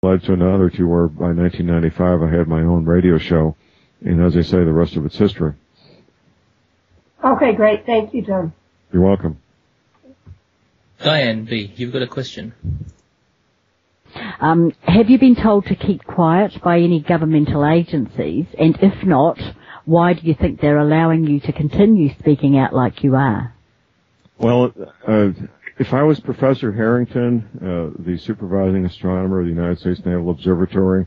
led to another to where by 1995 I had my own radio show. And as I say, the rest of it's history. Okay, great. Thank you, John. You're welcome. Diane B., you've got a question. Have you been told to keep quiet by any governmental agencies? And if not, why do you think they're allowing you to continue speaking out like you are? Well, if I was Professor Harrington, the supervising astronomer of the United States Naval Observatory,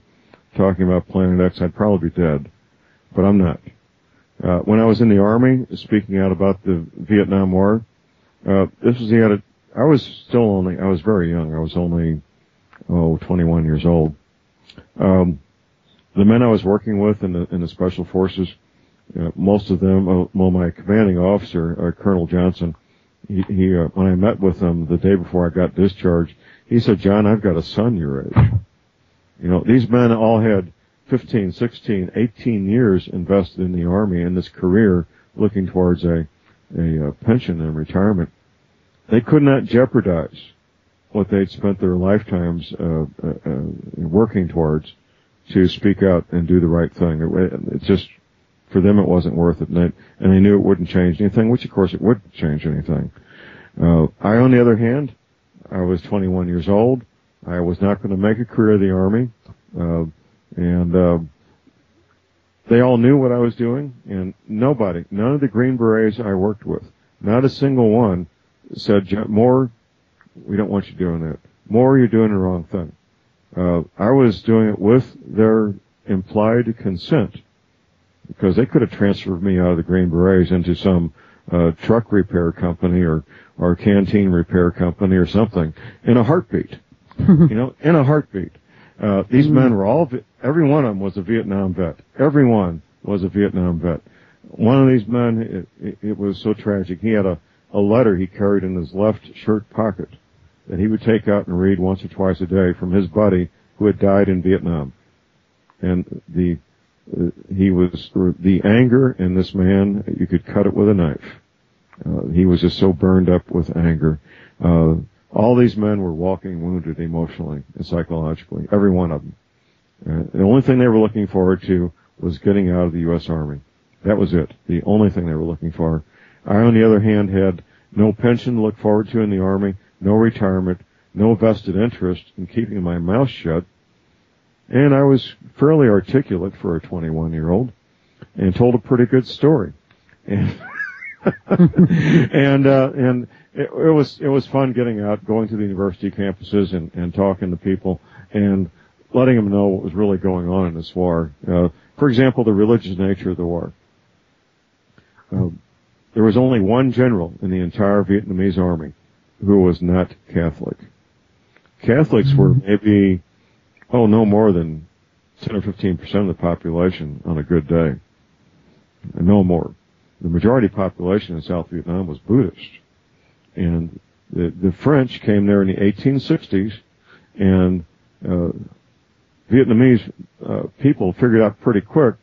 talking about Planet X, I'd probably be dead. But I'm not. When I was in the Army, speaking out about the Vietnam War, this was I was very young. I was only, 21 years old. The men I was working with in the Special Forces, most of them, my commanding officer, Colonel Johnson, he when I met with him the day before I got discharged, he said, "John, I've got a son your age." These men all had 15, 16, 18 years invested in the Army in this career, looking towards a pension and retirement. They could not jeopardize what they'd spent their lifetimes working towards to speak out and do the right thing. It just, for them, it wasn't worth it, and they knew it wouldn't change anything, which of course it wouldn't change anything. I, on the other hand, I was 21 years old. I was not going to make a career of the Army. And they all knew what I was doing, and none of the Green Berets I worked with, not a single one said, "Moore, we don't want you doing that. Moore, you're doing the wrong thing." I was doing it with their implied consent, because they could have transferred me out of the Green Berets into some truck repair company or canteen repair company or something in a heartbeat. In a heartbeat. These men were every one of them was a Vietnam vet. Everyone was a Vietnam vet. One of these men, it was so tragic. He had a letter he carried in his left shirt pocket that he would take out and read once or twice a day from his buddy who had died in Vietnam. And the anger in this man, you could cut it with a knife. He was just so burned up with anger. All these men were walking wounded emotionally and psychologically, every one of them. The only thing they were looking forward to was getting out of the U.S. Army. That was it. The only thing they were looking for. I, on the other hand, had no pension to look forward to in the Army, no retirement, no vested interest in keeping my mouth shut. And I was fairly articulate for a 21-year-old and told a pretty good story. And it was fun getting out, going to the university campuses and talking to people and letting them know what was really going on in this war. For example, the religious nature of the war. There was only one general in the entire Vietnamese army who was not Catholic. Catholics were maybe, no more than 10 or 15% of the population on a good day. No more. The majority population in South Vietnam was Buddhist. And the French came there in the 1860s, and Vietnamese people figured out pretty quick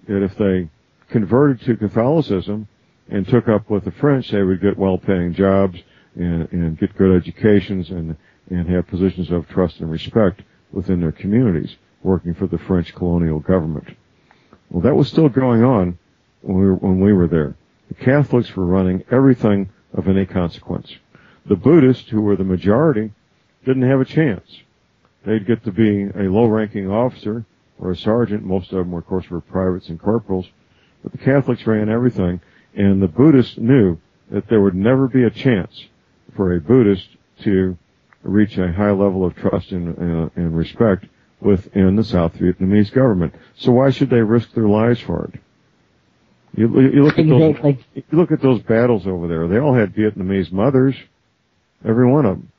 that if they converted to Catholicism and took up with the French, they would get well-paying jobs and get good educations and have positions of trust and respect within their communities, working for the French colonial government. Well, that was still going on when we were there. The Catholics were running everything of any consequence. The Buddhists, who were the majority, didn't have a chance. They'd get to be a low-ranking officer or a sergeant. Most of them, of course, were privates and corporals. But the Catholics ran everything, and the Buddhists knew that there would never be a chance for a Buddhist to reach a high level of trust and respect within the South Vietnamese government. So why should they risk their lives for it? You look at those battles over there. They all had Vietnamese mothers, every one of them.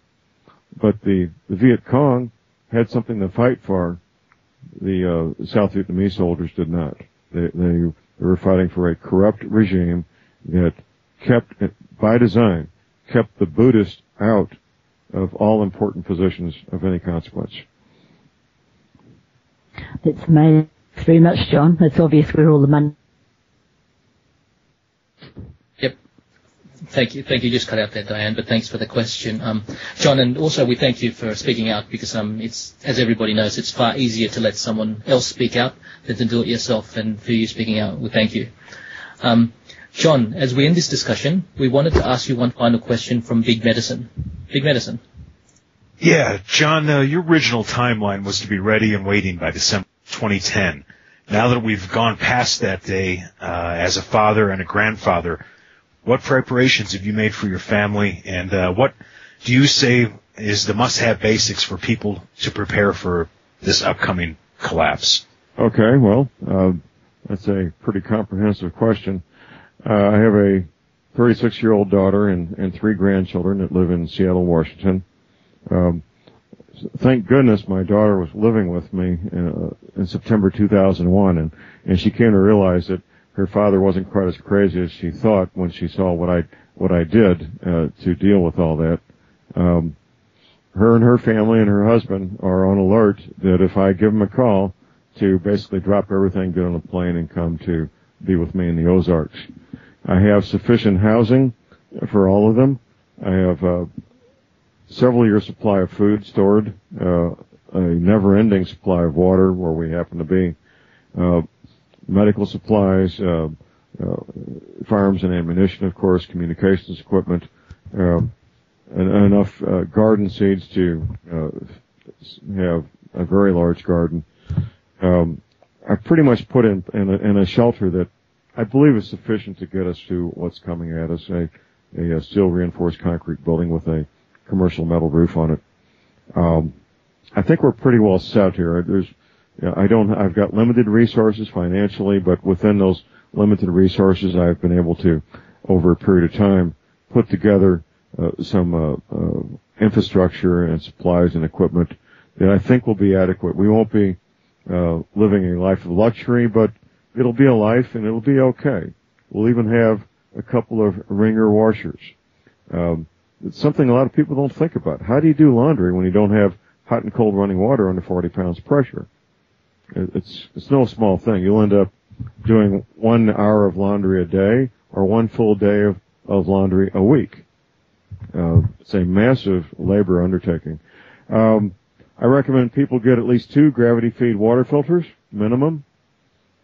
But the Viet Cong had something to fight for. The South Vietnamese soldiers did not. They were fighting for a corrupt regime that by design, kept the Buddhists out of all important positions of any consequence. That's amazing. Thanks very much, John. It's obvious where all the money... Yep. Thank you. You just cut out there, Diane, but thanks for the question. John, and also we thank you for speaking out because it's, as everybody knows, it's far easier to let someone else speak out than to do it yourself, and for you speaking out, we thank you. John, as we end this discussion, we wanted to ask you one final question from Big Medicine. Big Medicine. Yeah, John, your original timeline was to be ready and waiting by December 2010. Now that we've gone past that day, as a father and a grandfather, what preparations have you made for your family, and what do you say is the must-have basics for people to prepare for this upcoming collapse? Okay, well, that's a pretty comprehensive question. I have a 36-year-old daughter and 3 grandchildren that live in Seattle, Washington. Thank goodness my daughter was living with me in September 2001, and she came to realize that her father wasn't quite as crazy as she thought when she saw what I did to deal with all that. Her and her family and her husband are on alert that if I give them a call to basically drop everything, get on a plane, and come to be with me in the Ozarks. I have sufficient housing for all of them. I have several years' supply of food stored, a never-ending supply of water where we happen to be, medical supplies, firearms and ammunition, of course, communications equipment, and enough garden seeds to have a very large garden. I've pretty much put in a shelter that I believe is sufficient to get us through what's coming at us, a steel reinforced concrete building with a commercial metal roof on it. I think we're pretty well set here. I've got limited resources financially, but within those limited resources, I've been able to, over a period of time, put together some infrastructure and supplies and equipment that I think will be adequate. We won't be living a life of luxury, but it'll be a life and it'll be okay. We'll even have a couple of wringer washers. It's something a lot of people don't think about. How do you do laundry when you don't have hot and cold running water under 40 pounds pressure? It's no small thing. You'll end up doing 1 hour of laundry a day or 1 full day of laundry a week. It's a massive labor undertaking. I recommend people get at least 2 gravity feed water filters, minimum,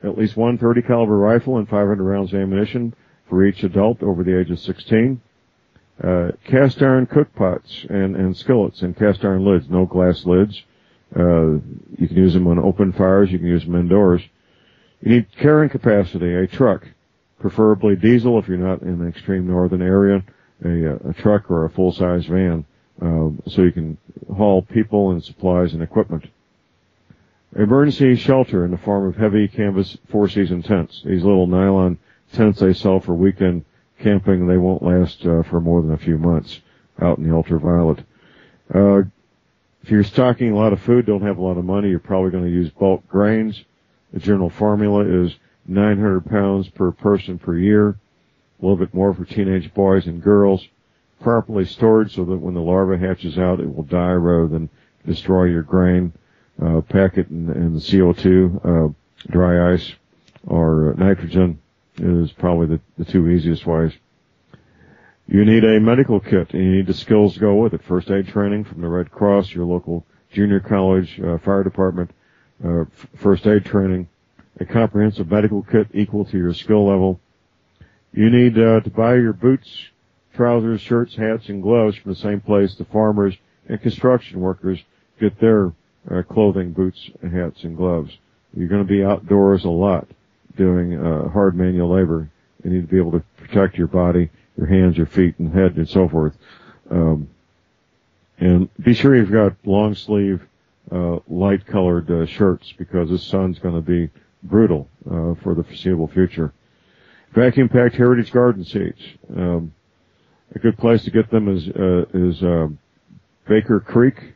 at least 1 .30 caliber rifle and 500 rounds of ammunition for each adult over the age of 16. Cast iron cook pots and skillets and cast iron lids, no glass lids. You can use them on open fires. You can use them indoors. You need carrying capacity, a truck, preferably diesel if you're not in an extreme northern area, a truck or a full-size van, so you can haul people and supplies and equipment. Emergency shelter in the form of heavy canvas 4-season tents. These little nylon tents they sell for weekend camping, they won't last for more than a few months out in the ultraviolet. If you're stocking a lot of food, don't have a lot of money, you're probably going to use bulk grains. The general formula is 900 pounds per person per year, a little bit more for teenage boys and girls, properly stored so that when the larva hatches out, it will die rather than destroy your grain. Pack it in the CO2, dry ice, or nitrogen is probably the 2 easiest ways. You need a medical kit, and you need the skills to go with it. First aid training from the Red Cross, your local junior college, fire department, first aid training, a comprehensive medical kit equal to your skill level. You need to buy your boots, trousers, shirts, hats, and gloves from the same place the farmers and construction workers get their clothing, boots, hats, and gloves. You're going to be outdoors a lot doing hard manual labor. You need to be able to protect your body, your hands, your feet, and head, and so forth. And be sure you've got long sleeve, light-colored shirts, because this sun's going to be brutal for the foreseeable future. Vacuum-packed heritage garden seeds. A good place to get them is Baker Creek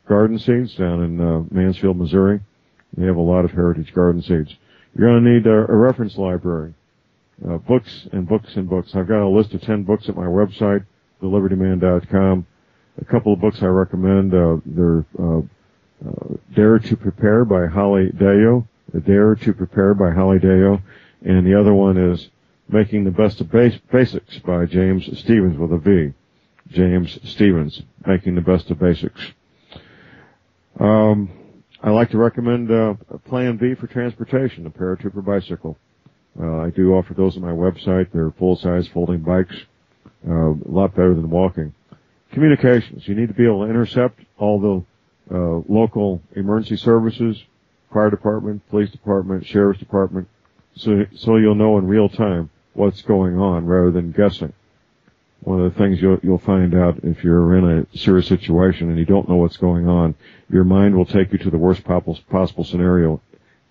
garden seeds down in Mansfield, Missouri. They have a lot of heritage garden seeds. You're going to need a reference library, books and books and books. I've got a list of 10 books at my website, thelibertyman.com. A couple of books I recommend. They're Dare to Prepare by Holly Deyo, Dare to Prepare by Holly Deyo, and the other one is Making the Best of Basics by James Stevens with a V. James Stevens, Making the Best of Basics. I like to recommend Plan B for transportation, a paratrooper bicycle. I do offer those on my website. They're full-size folding bikes, a lot better than walking. Communications. You need to be able to intercept all the local emergency services, fire department, police department, sheriff's department, so you'll know in real time what's going on rather than guessing. One of the things you'll find out if you're in a serious situation and you don't know what's going on, your mind will take you to the worst possible scenario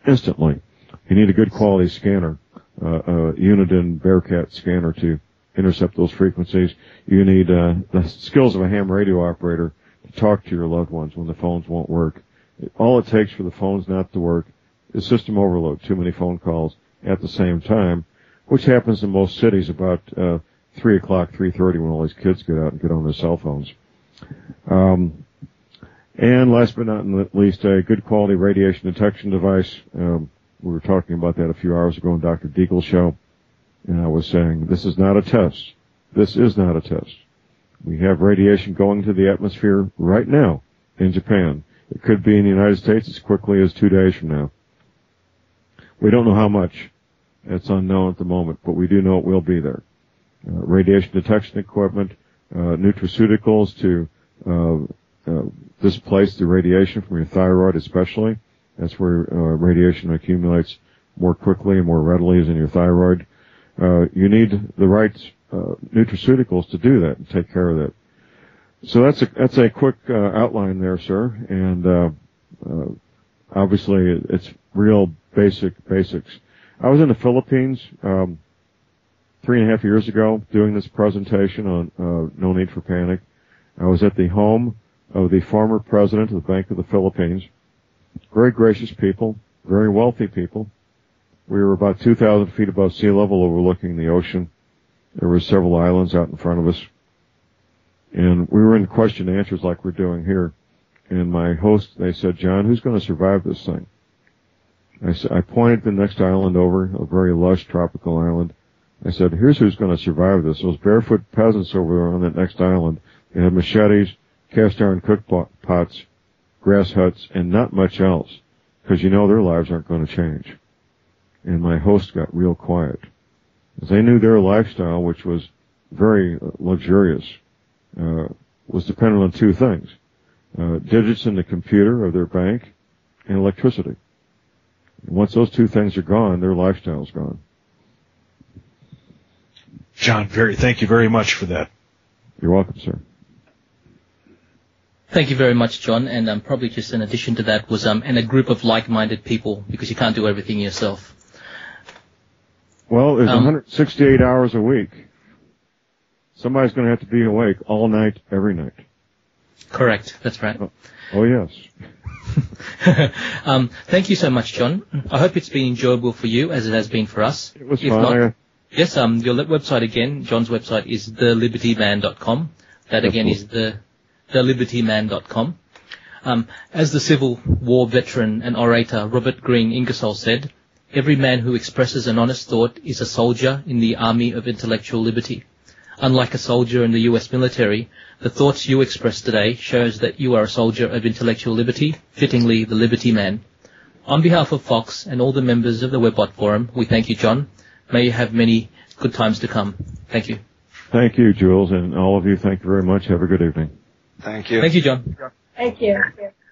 instantly. You need a good quality scanner, a Uniden Bearcat scanner to intercept those frequencies. You need the skills of a ham radio operator to talk to your loved ones when the phones won't work. All it takes for the phones not to work is system overload, too many phone calls at the same time, which happens in most cities about 3 o'clock, 3:30 when all these kids get out and get on their cell phones. And last but not least, a good quality radiation detection device. We were talking about that a few hours ago on Dr. Deagle's show, and I was saying this is not a test. This is not a test. We have radiation going to the atmosphere right now in Japan. It could be in the United States as quickly as 2 days from now. We don't know how much. It's unknown at the moment, but we do know it will be there. Radiation detection equipment, nutraceuticals to displace the radiation from your thyroid especially. That's where radiation accumulates more quickly and more readily is in your thyroid. You need the right nutraceuticals to do that and take care of that. So that's a quick outline there, sir. And obviously it's real basics. I was in the Philippines 3.5 years ago doing this presentation on No Need for Panic. I was at the home of the former president of the Bank of the Philippines. Very gracious people, very wealthy people. We were about 2,000 feet above sea level overlooking the ocean. There were several islands out in front of us. And we were in question and answers like we're doing here. And my host, they said, John, who's going to survive this thing? I pointed to the next island over, a very lush tropical island. I said, here's who's going to survive this. Those barefoot peasants over there on that next island. They had machetes, cast iron cook pots, grass huts, and not much else. Because you know their lives aren't going to change. And my host got real quiet. Because they knew their lifestyle, which was very luxurious, was dependent on two things. Digits in the computer of their bank and electricity. And once those two things are gone, their lifestyle's gone. John, thank you very much for that. You're welcome, sir. Thank you very much, John. And probably just in addition to that was and a group of like-minded people, because you can't do everything yourself. Well, there's 168 hours a week. Somebody's going to have to be awake all night, every night. Correct. That's right. Oh yes. Thank you so much, John. I hope it's been enjoyable for you as it has been for us. It was fun. Yes, your website again, John's website is thelibertyman.com. That again is thelibertyman.com. As the Civil War veteran and orator Robert Greene Ingersoll said, every man who expresses an honest thought is a soldier in the army of intellectual liberty. Unlike a soldier in the U.S. military, the thoughts you express today shows that you are a soldier of intellectual liberty, fittingly the Liberty Man. On behalf of Fox and all the members of the WebBot Forum, we thank you, John. May you have many good times to come. Thank you. Thank you, Jules, and all of you, thank you very much. Have a good evening. Thank you. Thank you, John. Thank you.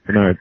Good night.